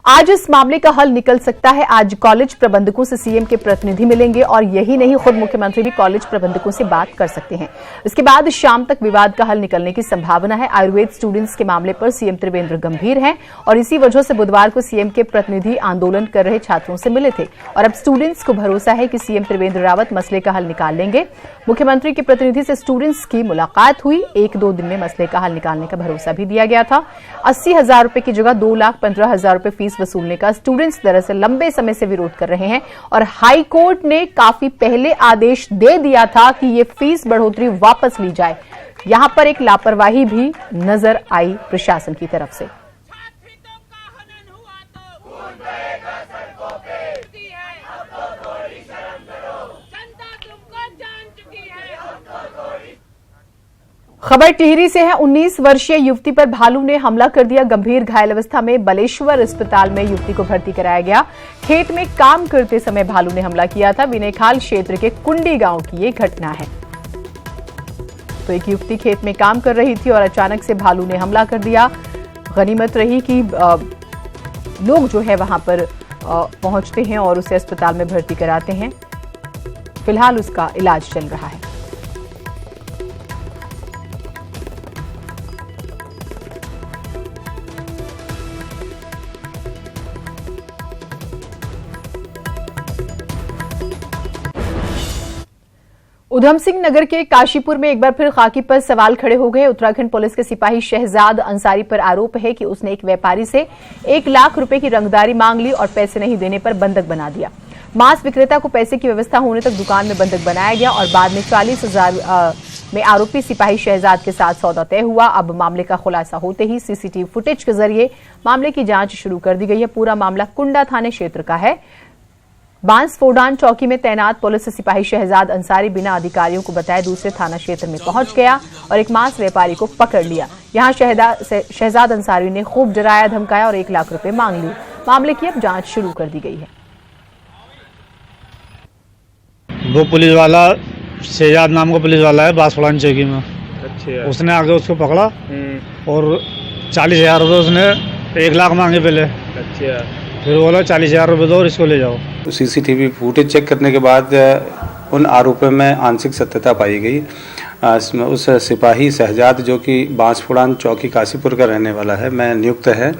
आज इस मामले का हल निकल सकता है। आज कॉलेज प्रबंधकों से सीएम के प्रतिनिधि मिलेंगे और यही नहीं, खुद मुख्यमंत्री भी कॉलेज प्रबंधकों से बात कर सकते हैं। इसके बाद शाम तक विवाद का हल निकलने की संभावना है। आयुर्वेद स्टूडेंट्स के मामले पर सीएम त्रिवेंद्र गंभीर हैं और इसी वजह से बुधवार को सीएम के प्रतिनिधि आंदोलन कर रहे छात्रों से मिले थे और अब स्टूडेंट्स को भरोसा है कि सीएम त्रिवेंद्र रावत मसले का हल निकाल लेंगे। मुख्यमंत्री के प्रतिनिधि से स्टूडेंट्स की मुलाकात हुई। 1-2 दिन में मसले का हल निकालने का भरोसा भी दिया गया था। 80,000 रुपए की जगह 2,15,000 रुपए फीस वसूलने का स्टूडेंट्स दरअसल लंबे समय से विरोध कर रहे हैं और हाई कोर्ट ने काफी पहले आदेश दे दिया था कि ये फीस बढ़ोतरी वापस ली जाए। यहां पर एक लापरवाही भी नजर आई प्रशासन की तरफ से। खबर टिहरी से है। 19 वर्षीय युवती पर भालू ने हमला कर दिया। गंभीर घायल अवस्था में बलेश्वर अस्पताल में युवती को भर्ती कराया गया। खेत में काम करते समय भालू ने हमला किया था। विनयखाल क्षेत्र के कुंडी गांव की ये घटना है। तो एक युवती खेत में काम कर रही थी और अचानक से भालू ने हमला कर दिया। गनीमत रही कि लोग जो है वहां पर पहुंचते हैं और उसे अस्पताल में भर्ती कराते हैं। फिलहाल उसका इलाज चल रहा है। उधम सिंह नगर के काशीपुर में एक बार फिर खाकी पर सवाल खड़े हो गए। उत्तराखंड पुलिस के सिपाही शहजाद अंसारी पर आरोप है कि उसने एक व्यापारी से 1 लाख रुपए की रंगदारी मांग ली और पैसे नहीं देने पर बंधक बना दिया। मांस विक्रेता को पैसे की व्यवस्था होने तक दुकान में बंधक बनाया गया और बाद में 40,000 में आरोपी सिपाही शहजाद के साथ सौदा तय हुआ। अब मामले का खुलासा होते ही सीसीटीवी फुटेज के जरिए मामले की जांच शुरू कर दी गई है। पूरा मामला कुंडा थाने क्षेत्र का है। बांसफोर्डान चौकी में तैनात पुलिस सिपाही शहजाद अंसारी बिना अधिकारियों को बताए दूसरे थाना क्षेत्र में पहुंच गया और एक मांस व्यापारी को पकड़ लिया। यहां शहजाद अंसारी ने खूब डराया धमकाया और 1 लाख रुपए मांग लिए। मामले की अब जांच शुरू कर दी गई है। वो पुलिस वाला शहजाद नाम का पुलिस वाला है बांसफोर्डान चौकी में। अच्छा। उसने आगे उसको पकड़ा और 40,000 रुपये उसने 1 लाख मांगे पहले। अच्छा। फिर बोला 40,000 रुपये दो और इसको ले जाओ। सीसीटीवी फुटेज चेक करने के बाद उन आरोपों में आंशिक सत्यता पाई गई। इसमें उस सिपाही शहजाद जो कि बांसफोर्डान चौकी काशीपुर का रहने वाला है, मैं नियुक्त है,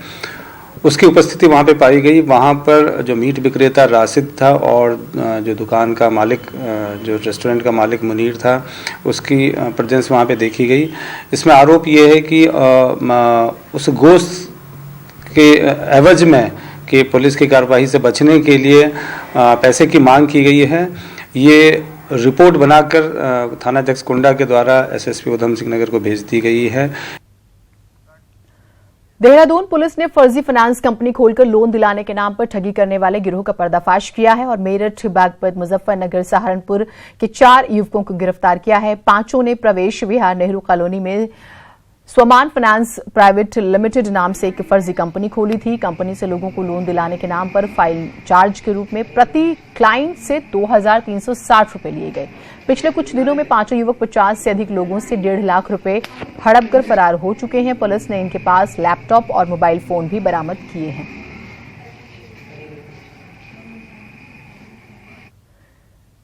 उसकी उपस्थिति वहाँ पे पाई गई। वहाँ पर जो मीट विक्रेता राशिद था और जो दुकान का मालिक, जो रेस्टोरेंट का मालिक मुनीर था, उसकी प्रेजेंस वहाँ पे देखी गई। इसमें आरोप ये है कि उस गोश्त के एवज में कि पुलिस की कार्रवाई से बचने के लिए पैसे की मांग की गई है। ये रिपोर्ट बनाकर थानाध्यक्ष कुंडा के द्वारा एसएसपी उधम सिंह नगर को भेज दी गई है। देहरादून पुलिस ने फर्जी फाइनेंस कंपनी खोलकर लोन दिलाने के नाम पर ठगी करने वाले गिरोह का पर्दाफाश किया है और मेरठ, बागपत, मुजफ्फरनगर, सहारनपुर के 4 युवकों को गिरफ्तार किया है। 5 ने प्रवेश विहार नेहरू कॉलोनी में स्वमान फाइनेंस प्राइवेट लिमिटेड नाम से एक फर्जी कंपनी खोली थी। कंपनी से लोगों को लोन दिलाने के नाम पर फाइल चार्ज के रूप में प्रति क्लाइंट से 2,360 रुपए लिए गए। पिछले कुछ दिनों में 5 युवक 50 से अधिक लोगों से 1.5 लाख रुपए हड़प कर फरार हो चुके हैं। पुलिस ने इनके पास लैपटॉप और मोबाइल फोन भी बरामद किए हैं।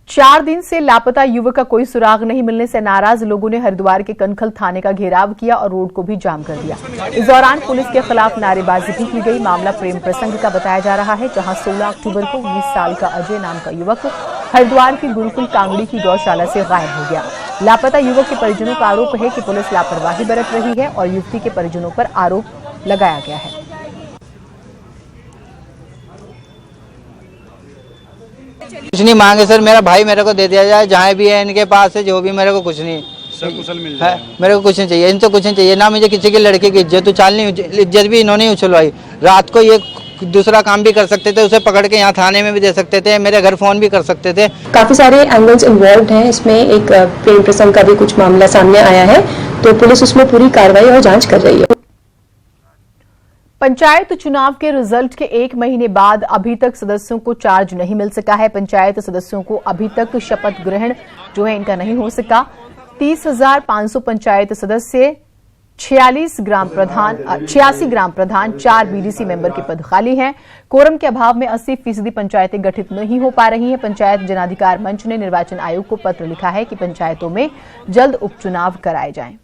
चार दिन से लापता युवक का कोई सुराग नहीं मिलने से नाराज लोगों ने हरिद्वार के कनखल थाने का घेराव किया और रोड को भी जाम कर दिया। इस दौरान पुलिस के खिलाफ नारेबाजी भी की गई। मामला प्रेम प्रसंग का बताया जा रहा है, जहां 16 अक्टूबर को 19 साल का अजय नाम का युवक हरिद्वार की गुरुकुल कांगड़ी की गौशाला से गायब हो गया। लापता युवक के परिजनों का आरोप है कि पुलिस लापरवाही बरत रही है और युवती के परिजनों पर आरोप लगाया गया है। कुछ नहीं मांगे सर, मेरा भाई मेरे को दे दिया जाए, जहाँ भी है इनके पास है, जो भी, मेरे को कुछ नहीं कुशल मिल जाए। मेरे को कुछ नहीं चाहिए, इनसे कुछ नहीं चाहिए ना मुझे किसी के लड़के की इज्जत उछालनी, इज्जत भी इन्होंने ही उछलवाई। रात को ये दूसरा काम भी कर सकते थे, उसे पकड़ के यहाँ थाने में भी दे सकते थे, मेरे घर फोन भी कर सकते थे। काफी सारे एंगल्स इन्वॉल्व हैं इसमें। एक प्रेम प्रसंग का भी कुछ मामला सामने आया है, तो पुलिस उसमें पूरी कार्रवाई और जांच कर रही है। पंचायत चुनाव के रिजल्ट के 1 महीने बाद अभी तक सदस्यों को चार्ज नहीं मिल सका है। पंचायत सदस्यों को अभी तक शपथ ग्रहण जो है इनका नहीं हो सका। 30,500 पंचायत सदस्य 86 ग्राम प्रधान 4 बीडीसी मेंबर के पद खाली हैं। कोरम के अभाव में 80% पंचायतें गठित नहीं हो पा रही हैं। पंचायत जनाधिकार मंच ने निर्वाचन आयोग को पत्र लिखा है कि पंचायतों में जल्द उपचुनाव कराए जाएं।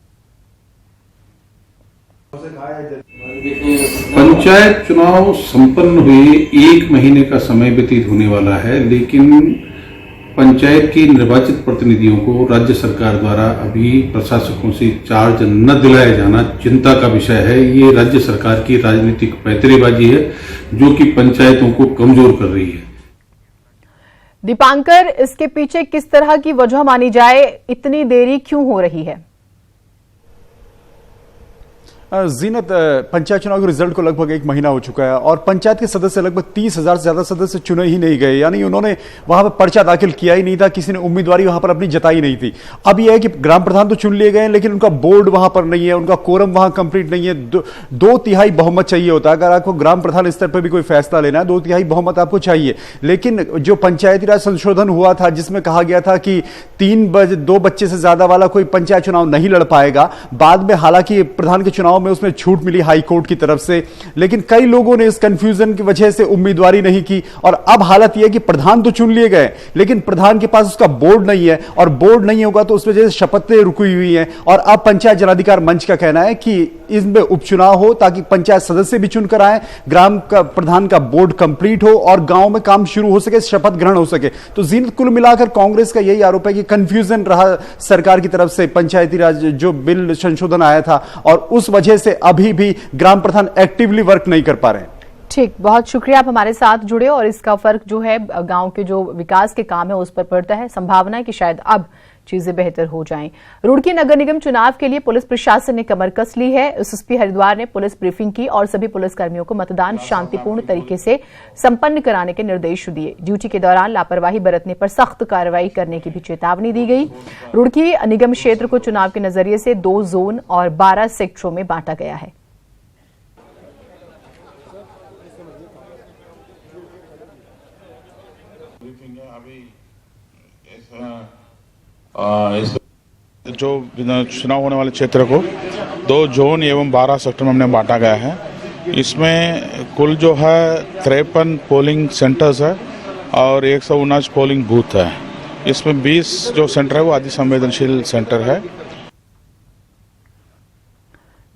पंचायत चुनाव संपन्न हुए 1 महीने का समय व्यतीत होने वाला है, लेकिन पंचायत की निर्वाचित प्रतिनिधियों को राज्य सरकार द्वारा अभी प्रशासकों से चार्ज न दिलाया जाना चिंता का विषय है। ये राज्य सरकार की राजनीतिक पैंतरेबाजी है जो कि पंचायतों को कमजोर कर रही है। दीपांकर, इसके पीछे किस तरह की वजह मानी जाए, इतनी देरी क्यों हो रही है? जीनत, पंचायत चुनाव के रिजल्ट को लगभग 1 महीना हो चुका है और पंचायत के सदस्य लगभग 30,000 से ज्यादा सदस्य चुने ही नहीं गए, यानी उन्होंने वहां पर पर्चा दाखिल किया ही नहीं था, किसी ने उम्मीदवारी वहां पर अपनी जताई नहीं थी। अब यह है कि ग्राम प्रधान तो चुन लिए गए हैं, लेकिन उनका बोर्ड वहां पर नहीं है, उनका कोरम वहां कंप्लीट नहीं है। 2/3 बहुमत चाहिए होता है। अगर आपको ग्राम प्रधान स्तर पर भी कोई फैसला लेना है, 2/3 बहुमत आपको चाहिए। लेकिन जो पंचायती राज संशोधन हुआ था, जिसमें कहा गया था कि 2 बच्चे से ज्यादा वाला कोई पंचायत चुनाव नहीं लड़ पाएगा, बाद में हालांकि प्रधान के चुनाव में उसमें छूट मिली हाई कोर्ट की तरफ से, लेकिन कई लोगों ने इस कंफ्यूजन की वजह से उम्मीदवारी नहीं की। और अब हालत यह है कि प्रधान तो चुन लिए गए, लेकिन प्रधान के पास उसका बोर्ड नहीं है, और बोर्ड नहीं होगा तो उस वजह से शपथें रुकी हुई हैं। और अब पंचायत जनाधिकार मंच का कहना है कि इसमें उपचुनाव हो ताकि पंचायत सदस्य भी चुनकर आए, ग्राम का प्रधान का बोर्ड कंप्लीट हो और गांव में काम शुरू हो सके, शपथ ग्रहण हो सके। तो जीनत, कुल मिलाकर कांग्रेस का यही आरोप है कि कंफ्यूजन रहा सरकार की तरफ से पंचायती राज जो बिल संशोधन आया था, और उस वजह से अभी भी ग्राम प्रधान एक्टिवली वर्क नहीं कर पा रहे हैं। ठीक, बहुत शुक्रिया आप हमारे साथ जुड़े, और इसका फर्क जो है गांव के जो विकास के काम है उस पर पड़ता है। संभावना है कि शायद अब चीजें बेहतर हो जाएं। रुड़की नगर निगम चुनाव के लिए पुलिस प्रशासन ने कमर कस ली है। एसएसपी हरिद्वार ने पुलिस ब्रीफिंग की और सभी पुलिसकर्मियों को मतदान शांतिपूर्ण तरीके से संपन्न कराने के निर्देश दिए। ड्यूटी के दौरान लापरवाही बरतने पर सख्त कार्रवाई करने की भी चेतावनी दी गई। रुड़की निगम क्षेत्र को चुनाव के नजरिए से 2 जोन और 12 सेक्टरों में बांटा गया है। जो चुनाव होने वाले क्षेत्र को 2 जोन एवं 12 सेक्टर में हमने बांटा गया है। इसमें कुल जो है 53 पोलिंग सेंटर्स है और 179 पोलिंग बूथ है। इसमें 20 जो सेंटर है वो अति संवेदनशील सेंटर है।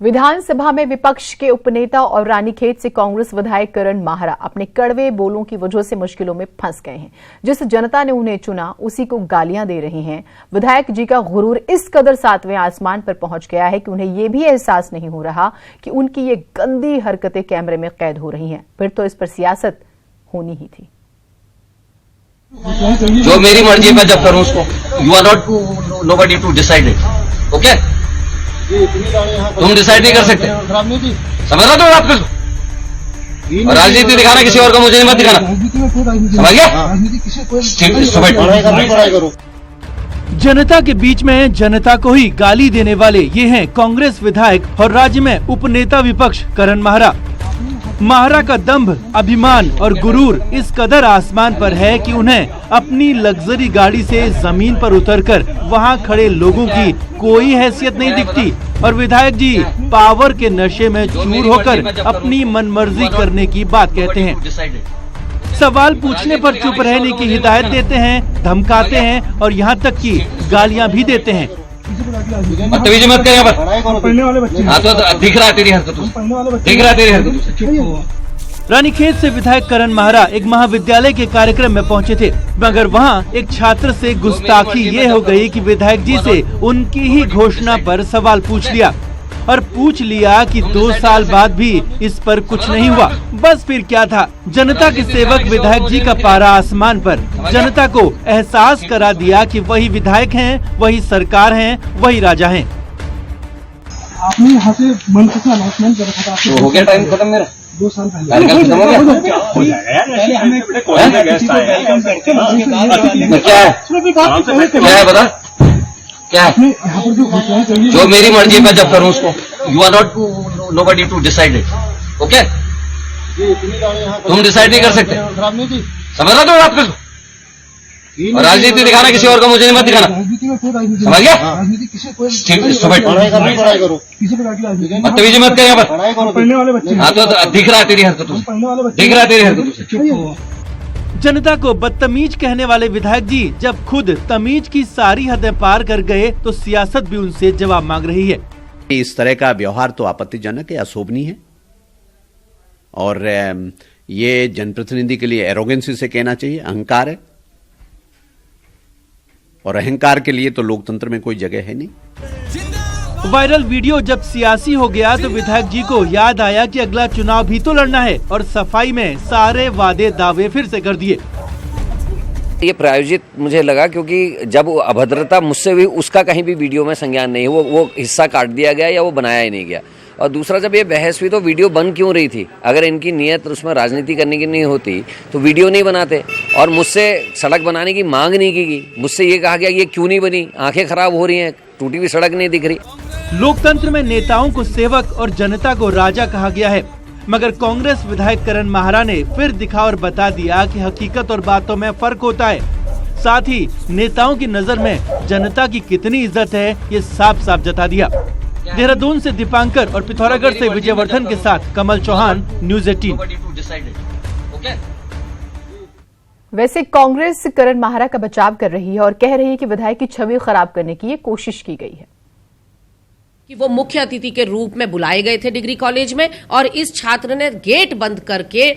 विधानसभा में विपक्ष के उपनेता और रानीखेत से कांग्रेस विधायक करण माहरा अपने कड़वे बोलों की वजह से मुश्किलों में फंस गए हैं। जिस जनता ने उन्हें चुना उसी को गालियां दे रहे हैं। विधायक जी का गुरूर इस कदर 7वें आसमान पर पहुंच गया है कि उन्हें यह भी एहसास नहीं हो रहा कि उनकी ये गंदी हरकतें कैमरे में कैद हो रही हैं। फिर तो इस पर सियासत होनी ही थी। जो मेरी मर्जी मैं जब करूं उसको, you are not nobody to decide it, okay? तुम डिसाइड नहीं कर सकते, समझ रहे हो? आप और राजनीति दिखाना किसी और को मुझे मत दिखाना, समझ गया? जनता के बीच में जनता को ही गाली देने वाले ये हैं कांग्रेस विधायक और राज्य में उपनेता विपक्ष करण माहरा। माहरा का दंभ, अभिमान और गुरूर इस कदर आसमान पर है कि उन्हें अपनी लग्जरी गाड़ी से जमीन पर उतरकर वहां खड़े लोगों की कोई हैसियत नहीं दिखती और विधायक जी पावर के नशे में चूर होकर अपनी मनमर्जी करने की बात कहते हैं। सवाल पूछने पर चुप रहने की हिदायत देते हैं, धमकाते हैं और यहाँ तक कि गालियाँ भी देते हैं। बदतमीजी मत कर यहाँ पर। हाँ तो दिख रहा है तेरी हरकत, दिख रहा है तेरी हरकत। रानीखेत से विधायक करण माहरा एक महाविद्यालय के कार्यक्रम में पहुंचे थे, मगर वहां एक छात्र से गुस्ताखी ये हो गई कि विधायक जी से उनकी ही घोषणा पर सवाल पूछ लिया और पूछ लिया कि 2 साल बाद भी इस पर कुछ नहीं हुआ। बस फिर क्या था, जनता के सेवक विधायक जी का पारा आसमान पर। जनता को एहसास करा दिया कि वही विधायक हैं, वही सरकार है, वही राजा हैं। आपने यहाँ से मंच से अनाउंसमेंट कर रखा था, हो गया टाइम खत्म मेरा, 2 साल पहले क्या है बता, क्या है? जो मेरी मर्जी मैं जब करूं उसको, you are not nobody to decide it, okay? तुम डिसाइड नहीं कर सकते, समझ रहे हो? आप और राजनीति दिखाना किसी और को मुझे मत दिखाना, में कोई राजनीति समझ गया? राजनीति किसी कोई किसी प्रकार की राजनीति बदतमीजी मत कर यहाँ पर। पढ़ने वाले बच्चे हाँ तो दिख रहा है तेरी हरकतों से, पढ़ने वाले बच्चे दिख रहा है तेरी हरकतों से। जनता को बदतमीज कहने वाले विधायक जी जब खुद तमीज की सारी हदें पार कर गए तो सियासत भी उनसे जवाब मांग रही है। इस तरह का व्यवहार तो आपत्तिजनक है, अशोभनीय है और ये जनप्रतिनिधि के लिए एरोगेंसी से कहना चाहिए, अहंकार है और अहंकार के लिए तो लोकतंत्र में कोई जगह है नहीं। वायरल वीडियो जब सियासी हो गया तो विधायक जी को याद आया कि अगला चुनाव भी तो लड़ना है और सफाई में सारे वादे दावे फिर से कर दिए। ये प्रायोजित मुझे लगा क्योंकि जब वो अभद्रता मुझसे हुई उसका कहीं भी वीडियो में संज्ञान नहीं, वो हिस्सा काट दिया गया या वो बनाया ही नहीं गया। और दूसरा, जब ये बहस हुई तो वीडियो बन क्यों रही थी? अगर इनकी नीयत उसमें राजनीति करने की नहीं होती तो वीडियो नहीं बनाते। और मुझसे सड़क बनाने की मांग नहीं की गई, मुझसे ये कहा गया ये क्यों नहीं बनी, आंखें खराब हो रही हैं, टूटी हुई सड़क नहीं दिख रही। लोकतंत्र में नेताओं को सेवक और जनता को राजा कहा गया है, मगर कांग्रेस विधायक करण माहरा ने फिर दिखा और बता दिया कि हकीकत और बातों में फर्क होता है। साथ ही नेताओं की नजर में जनता की कितनी इज्जत है ये साफ साफ जता दिया। देहरादून से दीपांकर और पिथौरागढ़ से विजयवर्धन के साथ कमल चौहान, न्यूज़ 18। वैसे कांग्रेस करण माहरा का बचाव कर रही है और कह रही है कि विधायक की छवि खराब करने की ये कोशिश की गई है कि वो मुख्य अतिथि के रूप में बुलाए गए थे डिग्री कॉलेज में और इस छात्र ने गेट बंद करके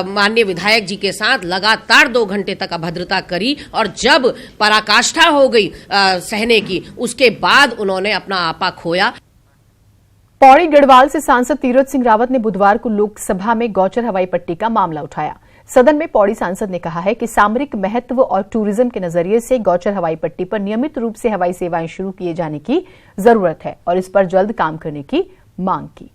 माननीय विधायक जी के साथ लगातार 2 घंटे तक अभद्रता करी और जब पराकाष्ठा हो गई सहने की, उसके बाद उन्होंने अपना आपा खोया। पौड़ी गढ़वाल से सांसद तीरथ सिंह रावत ने बुधवार को लोकसभा में गौचर हवाई पट्टी का मामला उठाया। सदन में पौड़ी सांसद ने कहा है कि सामरिक महत्व और टूरिज्म के नजरिए से गौचर हवाई पट्टी पर नियमित रूप से हवाई सेवाएं शुरू किए जाने की जरूरत है और इस पर जल्द काम करने की मांग की।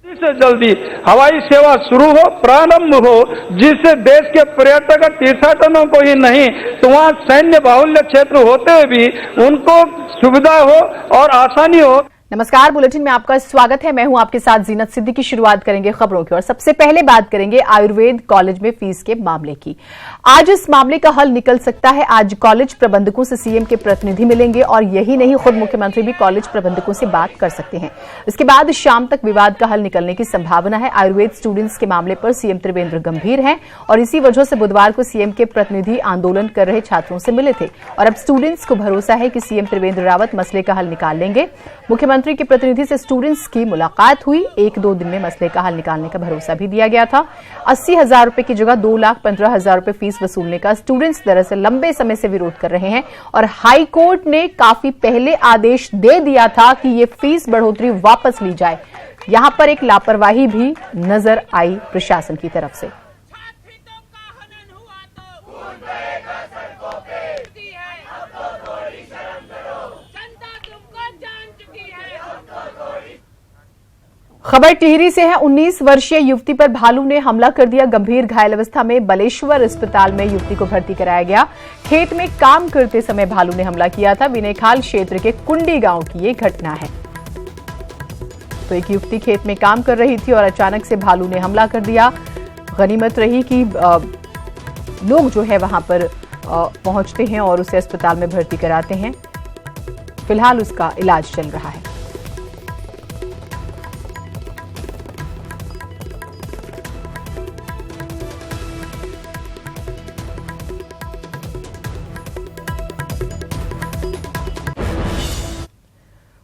से जल्दी हवाई सेवा शुरू हो, प्रारंभ हो, जिससे देश के पर्यटक तीर्थाटनों को ही नहीं तो वहाँ सैन्य बाहुल्य क्षेत्र होते हुए भी उनको सुविधा हो और आसानी हो। नमस्कार, बुलेटिन में आपका स्वागत है। मैं हूं आपके साथ जीनत सिद्दीकी की शुरुआत करेंगे खबरों की और सबसे पहले बात करेंगे आयुर्वेद कॉलेज में फीस के मामले की। आज इस मामले का हल निकल सकता है। आज कॉलेज प्रबंधकों से सीएम के प्रतिनिधि मिलेंगे और यही नहीं, खुद मुख्यमंत्री भी कॉलेज प्रबंधकों से बात कर सकते हैं। इसके बाद शाम तक विवाद का हल निकलने की संभावना है। आयुर्वेद स्टूडेंट्स के मामले पर सीएम त्रिवेंद्र गंभीर हैं और इसी वजह से बुधवार को सीएम के प्रतिनिधि आंदोलन कर रहे छात्रों से मिले थे और अब स्टूडेंट्स को भरोसा है कि सीएम त्रिवेंद्र रावत मसले का हल निकाल लेंगे। मुख्यमंत्री के प्रतिनिधि से स्टूडेंट्स की मुलाकात हुई। 1-2 दिन में मसले का हल निकालने का भरोसा भी दिया गया था। 80,000 रुपए की जगह 2,15,000 रुपए फीस वसूलने का स्टूडेंट्स दरअसल लंबे समय से विरोध कर रहे हैं और हाई कोर्ट ने काफी पहले आदेश दे दिया था कि ये फीस बढ़ोतरी वापस ली जाए। यहां पर एक लापरवाही भी नजर आई प्रशासन की तरफ से। खबर टिहरी से है। 19 वर्षीय युवती पर भालू ने हमला कर दिया। गंभीर घायल अवस्था में बलेश्वर अस्पताल में युवती को भर्ती कराया गया। खेत में काम करते समय भालू ने हमला किया था। विनयखाल क्षेत्र के कुंडी गांव की ये घटना है। तो एक युवती खेत में काम कर रही थी और अचानक से भालू ने हमला कर दिया। गनीमत रही कि लोग जो है वहां पर पहुंचते हैं और उसे अस्पताल में भर्ती कराते हैं। फिलहाल उसका इलाज चल रहा है।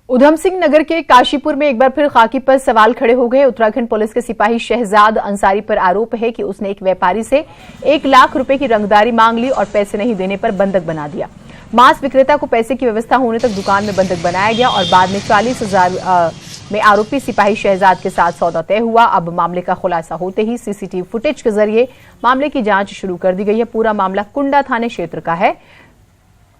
उधम सिंह नगर के काशीपुर में एक बार फिर खाकी पर सवाल खड़े हो गए। उत्तराखंड पुलिस के सिपाही शहजाद अंसारी पर आरोप है कि उसने एक व्यापारी से 1 लाख रुपए की रंगदारी मांग ली और पैसे नहीं देने पर बंधक बना दिया। मांस विक्रेता को पैसे की व्यवस्था होने तक दुकान में बंधक बनाया गया और बाद में 40,000 में आरोपी सिपाही शहजाद के साथ सौदा तय हुआ। अब मामले का खुलासा होते ही सीसीटीवी फुटेज के जरिए मामले की जांच शुरू कर दी गई है। पूरा मामला कुंडा थाने क्षेत्र का है।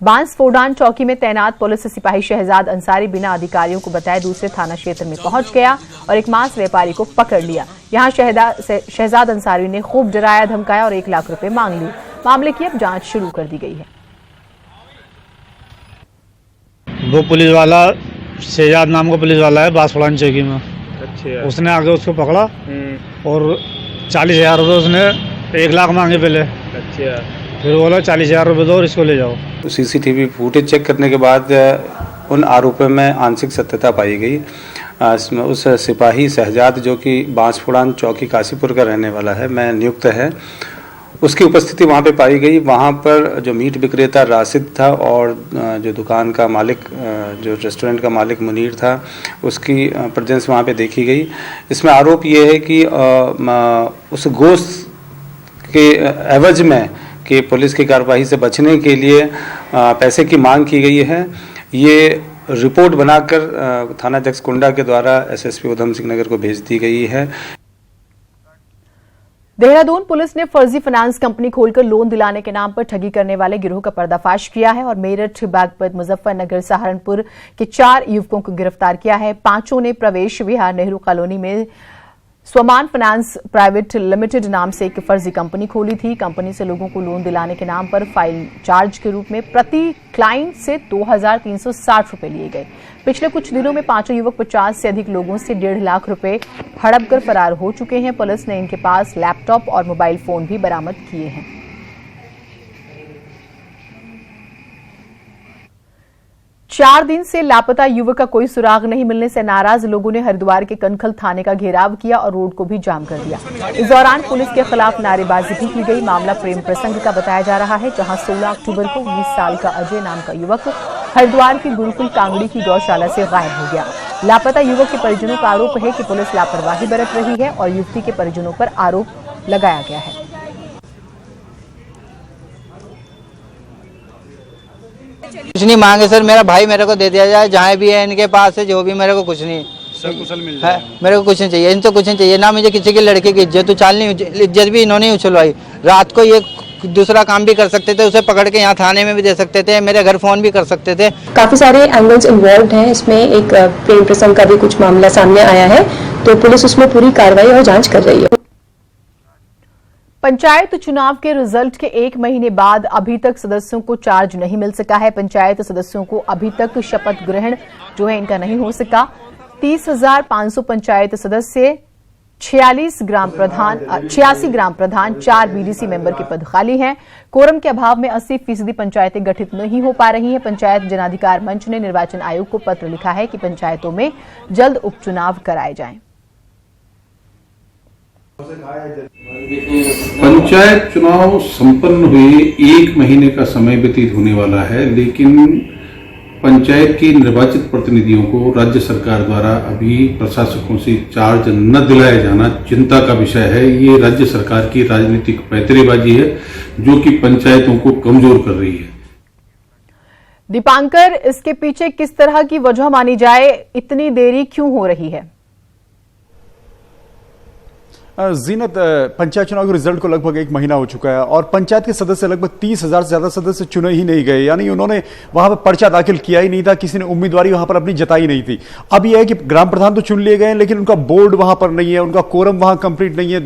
बांसफोडान चौकी में तैनात पुलिस सिपाही शहजाद अंसारी बिना अधिकारियों को बताए दूसरे थाना क्षेत्र में पहुंच गया और एक मांस व्यापारी को पकड़ लिया। यहां शहजाद अंसारी ने खूब डराया धमकाया और 1 लाख रुपए मांग लिए। मामले की अब जांच शुरू कर दी गई है। वो पुलिस वाला शहजाद नाम का पुलिस वाला है बांसफोडान चौकी में। अच्छा। उसने आगे उसको पकड़ा और 40,000 रुपये उसने 1 लाख मांगे पहले। अच्छा। फिर बोला 40,000 रुपये दो और इसको ले जाओ। सीसीटीवी फुटेज चेक करने के बाद उन आरोपों में आंशिक सत्यता पाई गई। इसमें उस सिपाही शहजाद जो कि बांसफुड़ान चौकी काशीपुर का रहने वाला है, मैं नियुक्त है, उसकी उपस्थिति वहाँ पे पाई गई। वहाँ पर जो मीट विक्रेता राशिद था और जो दुकान का मालिक, जो रेस्टोरेंट का मालिक मुनीर था, उसकी प्रेजेंस वहाँ पे देखी गई। इसमें आरोप ये है कि उस गोश्त के एवज में कि पुलिस की कार्रवाई से बचने के लिए पैसे की मांग की गई है। ये रिपोर्ट बनाकर थाना अध्यक्ष कुंडा के द्वारा एसएसपी उधम सिंह नगर को भेज दी गई है। देहरादून पुलिस ने फर्जी फाइनेंस कंपनी खोलकर लोन दिलाने के नाम पर ठगी करने वाले गिरोह का पर्दाफाश किया है और मेरठ, बागपत, मुजफ्फरनगर, सहारनपुर के 4 युवकों को गिरफ्तार किया है। 5 ने प्रवेश विहार नेहरू कॉलोनी में स्वमान फाइनेंस प्राइवेट लिमिटेड नाम से एक फर्जी कंपनी खोली थी। कंपनी से लोगों को लोन दिलाने के नाम पर फाइल चार्ज के रूप में प्रति क्लाइंट से 2,360 रुपए लिए गए। पिछले कुछ दिनों में 5 युवक 50 से अधिक लोगों से 1.5 लाख रुपए हड़प कर फरार हो चुके हैं। पुलिस ने इनके पास लैपटॉप और मोबाइल फोन भी बरामद किए हैं। चार दिन से लापता युवक का कोई सुराग नहीं मिलने से नाराज लोगों ने हरिद्वार के कनखल थाने का घेराव किया और रोड को भी जाम कर दिया। इस दौरान पुलिस के खिलाफ नारेबाजी भी की गई। मामला प्रेम प्रसंग का बताया जा रहा है, जहां 16 अक्टूबर को 19 साल का अजय नाम का युवक हरिद्वार की गुरुकुल कांगड़ी की गौशाला से गायब हो गया। लापता युवक के परिजनों का आरोप है कि पुलिस लापरवाही बरत रही है और युवती के परिजनों पर आरोप लगाया गया है। कुछ नहीं मांगे सर, मेरा भाई मेरे को दे दिया जाए, जहाँ भी है इनके पास है, जो भी, मेरे को कुछ नहीं कुशल मिल है, मेरे को कुछ नहीं चाहिए, इनसे कुछ नहीं चाहिए ना। मुझे किसी के लड़के की इज्जत उछालनी, इज्जत भी इन्होंने उछलवाई। रात को ये दूसरा काम भी कर सकते थे, उसे पकड़ के यहाँ थाने में भी दे सकते थे, मेरे घर फोन भी कर सकते थे। काफी सारे एंगल्स इन्वॉल्व हैं इसमें। एक प्रेम प्रसंग का भी कुछ मामला सामने आया है, तो पुलिस उसमें पूरी कार्रवाई और जांच कर रही है। पंचायत चुनाव के रिजल्ट के 1 महीने बाद अभी तक सदस्यों को चार्ज नहीं मिल सका है। पंचायत सदस्यों को अभी तक शपथ ग्रहण जो है इनका नहीं हो सका। 30,500 पंचायत सदस्य, 86 ग्राम प्रधान, 4 बीडीसी मेंबर के पद खाली हैं। कोरम के अभाव में 80% पंचायतें गठित नहीं हो पा रही हैं। पंचायत जनाधिकार मंच ने निर्वाचन आयोग को पत्र लिखा है कि पंचायतों में जल्द उपचुनाव कराए जाएं। पंचायत चुनाव संपन्न हुए 1 महीने का समय व्यतीत होने वाला है, लेकिन पंचायत के निर्वाचित प्रतिनिधियों को राज्य सरकार द्वारा अभी प्रशासकों से चार्ज न दिलाया जाना चिंता का विषय है। ये राज्य सरकार की राजनीतिक पैंतरेबाजी है जो कि पंचायतों को कमजोर कर रही है। दीपांकर, इसके पीछे किस तरह की वजह मानी जाए, इतनी देरी क्यों हो रही है? जीनत, पंचायत चुनाव के रिजल्ट को लगभग 1 महीना हो चुका है और पंचायत के सदस्य लगभग 30,000 से ज्यादा सदस्य चुने ही नहीं गए, यानी उन्होंने वहां पर पर्चा दाखिल किया ही नहीं था, किसी ने उम्मीदवारी वहां पर अपनी जताई नहीं थी। अब यह है कि ग्राम प्रधान तो चुन लिए गए, लेकिन उनका बोर्ड वहां पर नहीं है, उनका कोरम वहां कंप्लीट नहीं है।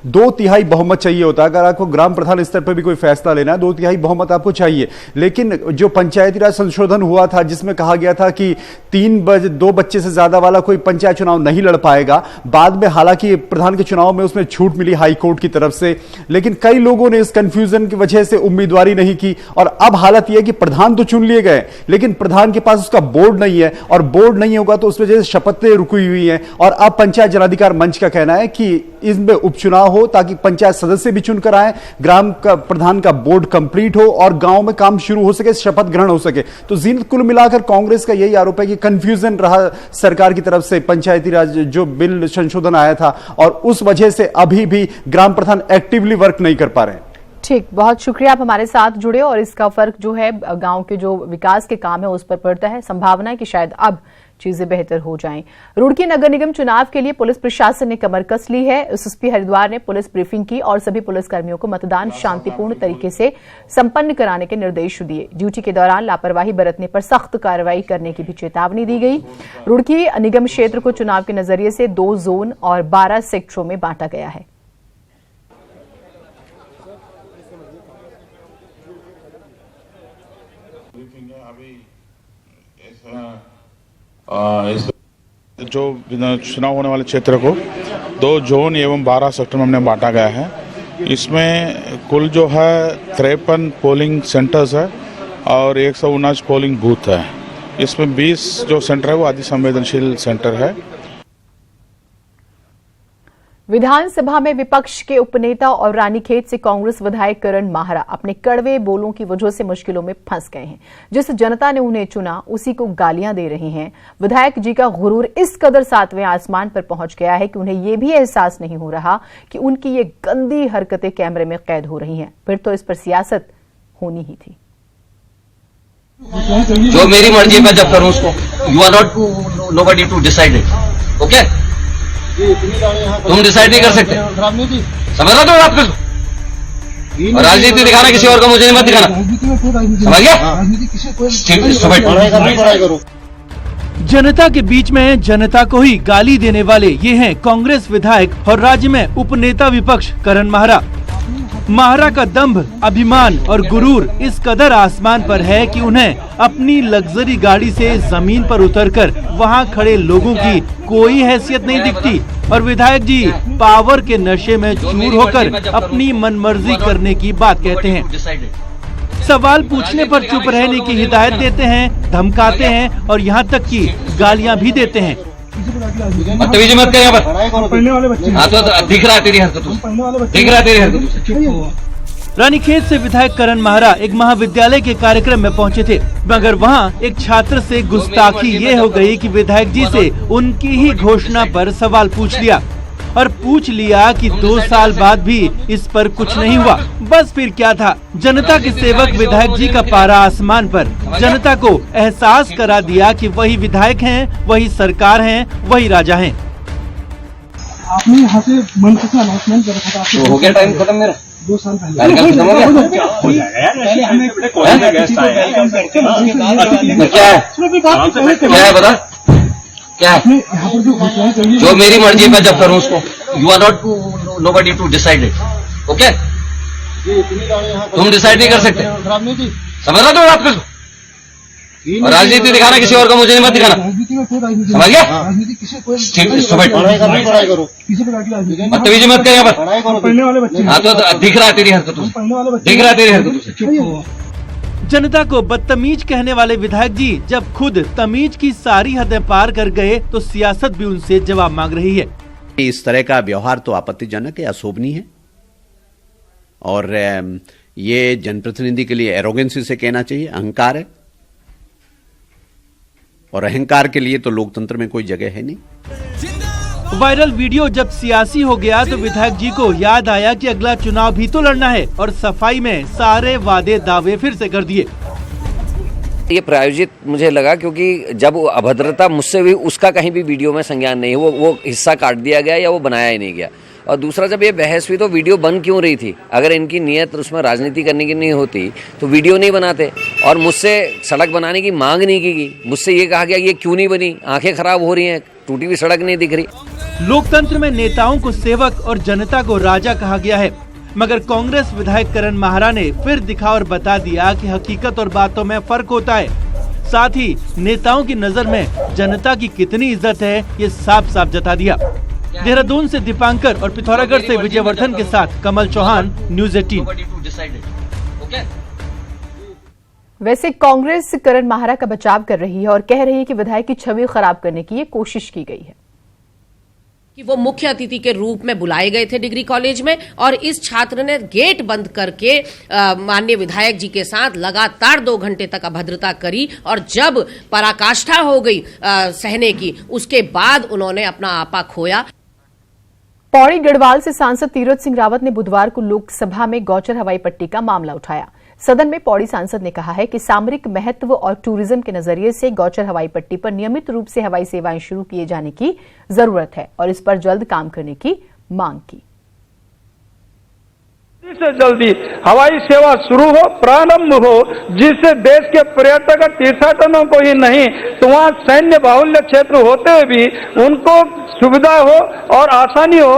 2/3 बहुमत चाहिए होता है। अगर आपको ग्राम प्रधान स्तर पर भी कोई फैसला लेना है, 2/3 बहुमत आपको चाहिए। लेकिन जो पंचायती राज संशोधन हुआ था, जिसमें कहा गया था कि 2 बच्चे से ज्यादा वाला कोई पंचायत चुनाव नहीं लड़ पाएगा, बाद में हालांकि प्रधान के चुनाव में उसमें छूट मिली हाई कोर्ट की तरफ से, लेकिन कई लोगों ने इस कंफ्यूजन की वजह से उम्मीदवारी नहीं की और अब हालत यह है कि प्रधान तो चुन लिए गए, लेकिन प्रधान के पास उसका बोर्ड नहीं है और बोर्ड नहीं होगा तो उस वजह से शपथें रुकी हुई हैं। और अब पंचायत जनाधिकार मंच का कहना है कि इसमें उपचुनाव हो ताकि पंचायत सदस्य भी चुनकर आए, ग्राम का प्रधान का बोर्ड कंप्लीट हो और गांव में काम शुरू हो सके, शपथ ग्रहण हो सके। तो जीनत, कुल मिलाकर कांग्रेस का यही आरोप है कि कंफ्यूजन रहा सरकार की तरफ से पंचायती राज जो बिल संशोधन आया था और उस वजह से अभी भी ग्राम प्रधान एक्टिवली वर्क नहीं कर पा रहे हैं। ठीक, बहुत शुक्रिया आप हमारे साथ जुड़े और इसका फर्क जो है गांव के जो विकास के काम है उस पर पड़ता है। संभावना है कि शायद अब चीजें बेहतर हो जाएं। रुड़की नगर निगम चुनाव के लिए पुलिस प्रशासन ने कमर कस ली है। एसएसपी हरिद्वार ने पुलिस ब्रीफिंग की और सभी पुलिसकर्मियों को मतदान शांतिपूर्ण तरीके से संपन्न कराने के निर्देश दिए। ड्यूटी के दौरान लापरवाही बरतने पर सख्त कार्रवाई करने की भी चेतावनी दी गई। रुड़की निगम क्षेत्र को चुनाव के नजरिए से 2 जोन और 12 सेक्टरों में बांटा गया है। इस जो चुनाव होने वाले क्षेत्र को 2 जोन एवं 12 सेक्टर में हमने बांटा गया है। इसमें कुल जो है 53 पोलिंग सेंटर्स है और 179 पोलिंग बूथ है। इसमें 20 जो सेंटर है वो अति संवेदनशील सेंटर है। विधानसभा में विपक्ष के उपनेता और रानीखेत से कांग्रेस विधायक करण माहरा अपने कड़वे बोलों की वजह से मुश्किलों में फंस गए हैं। जिस जनता ने उन्हें चुना उसी को गालियां दे रहे हैं। विधायक जी का गुरूर इस कदर 7वें आसमान पर पहुंच गया है कि उन्हें यह भी एहसास नहीं हो रहा कि उनकी ये गंदी हरकतें कैमरे में कैद हो रही हैं। फिर तो इस पर सियासत होनी ही थी। जो मेरी मर्जी मैं जब करूं उसको, you are not nobody to decide it. Okay, तुम डिसाइड नहीं कर सकते। समझ रहे हो आप किसको? और राजनीति दिखाना किसी और को मुझे मत दिखाना, समझ गया? जनता के बीच में जनता को ही गाली देने वाले ये हैं कांग्रेस विधायक और राज्य में उपनेता विपक्ष करण माहरा। माहरा का दंभ, अभिमान और गुरूर इस कदर आसमान पर है कि उन्हें अपनी लग्जरी गाड़ी से जमीन पर उतरकर वहां खड़े लोगों की कोई हैसियत नहीं दिखती और विधायक जी पावर के नशे में चूर होकर अपनी मनमर्जी करने की बात कहते हैं। सवाल पूछने पर चुप रहने की हिदायत देते हैं, धमकाते हैं और यहाँ तक कि गालियाँ भी देते हैं। बदतमीजी मत कर यहाँ पर। हाँ तो दिख रहा है तेरी हरकतों, दिख रहा है तेरी हरकतों। रानीखेत से विधायक करण माहरा एक महाविद्यालय के कार्यक्रम में पहुंचे थे, मगर वहां एक छात्र से गुस्ताखी ये हो गई कि विधायक जी से उनकी ही घोषणा पर सवाल पूछ लिया और पूछ लिया कि 2 साल बाद भी इस पर कुछ नहीं हुआ। बस फिर क्या था, जनता के सेवक विधायक जी का पारा आसमान पर जनता को एहसास करा दिया कि वही विधायक हैं, वही सरकार हैं, वही राजा हैं। आपने यहाँ से मनपसंद अनाउंसमेंट कर रखा था। तो हो गया टाइम खत्म मेरा, 2 साल पहले खत्म हो गया। क्या है बता, क्या है? जो मेरी मर्जी मैं जब करूं उसको, you are not nobody to decide it. Okay, तुम डिसाइड नहीं कर सकते। समझ रहे हो आप किसको? और राजनीति दिखाना किसी और को मुझे मत दिखाना, समझ गया? बदतमीजी मत कर यहाँ पर। हाँ तो दिख रहा है तेरी हरकतों, दिख रहा है तेरी हरकतों। जनता को बदतमीज कहने वाले विधायक जी जब खुद तमीज की सारी हदें पार कर गए तो सियासत भी उनसे जवाब मांग रही है। इस तरह का व्यवहार तो आपत्तिजनक है, अशोभनीय है और ये जनप्रतिनिधि के लिए एरोगेंसी से कहना चाहिए, अहंकार है और अहंकार के लिए तो लोकतंत्र में कोई जगह है नहीं। वायरल वीडियो जब सियासी हो गया तो विधायक जी को याद आया कि अगला चुनाव भी तो लड़ना है और सफाई में सारे वादे दावे फिर से कर दिए। ये प्रायोजित मुझे लगा क्योंकि जब अभद्रता मुझसे हुई उसका कहीं भी वीडियो में संज्ञान नहीं, वो हिस्सा काट दिया गया या वो बनाया ही नहीं गया। और दूसरा, जब ये बहस हुई तो वीडियो बन क्यों रही थी? अगर इनकी नीयत उसमें राजनीति करने की नहीं होती तो वीडियो नहीं बनाते। और मुझसे सड़क बनाने की मांग नहीं की गई, मुझसे ये कहा गया ये क्यों नहीं बनी, आंखें खराब हो रही हैं, टूटी हुई सड़क नहीं दिख रही। लोकतंत्र में नेताओं को सेवक और जनता को राजा कहा गया है, मगर कांग्रेस विधायक करण माहरा ने फिर दिखा और बता दिया कि हकीकत और बातों में फर्क होता है। साथ ही नेताओं की नजर में जनता की कितनी इज्जत है ये साफ साफ जता दिया। देहरादून से दीपांकर और पिथौरागढ़ से विजयवर्धन के साथ कमल चौहान, न्यूज़ 18। वैसे कांग्रेस करण माहरा का बचाव कर रही है और कह रही है कि विधायक की छवि खराब करने की ये कोशिश की गई है कि वो मुख्य अतिथि के रूप में बुलाए गए थे डिग्री कॉलेज में और इस छात्र ने गेट बंद करके माननीय विधायक जी के साथ लगातार 2 घंटे तक अभद्रता करी और जब पराकाष्ठा हो गई सहने की, उसके बाद उन्होंने अपना आपा खोया। पौड़ी गढ़वाल से सांसद तीरथ सिंह रावत ने बुधवार को लोकसभा में गौचर हवाई पट्टी का मामला उठाया। सदन में पौड़ी सांसद ने कहा है कि सामरिक महत्व और टूरिज्म के नजरिए से गौचर हवाई पट्टी पर नियमित रूप से हवाई सेवाएं शुरू किए जाने की जरूरत है और इस पर जल्द काम करने की मांग की। से जल्दी हवाई सेवा शुरू हो, प्रारंभ हो, जिससे देश के पर्यटक तीर्थाटनों को ही नहीं तो वहाँ सैन्य बाहुल्य क्षेत्र होते भी उनको सुविधा हो और आसानी हो।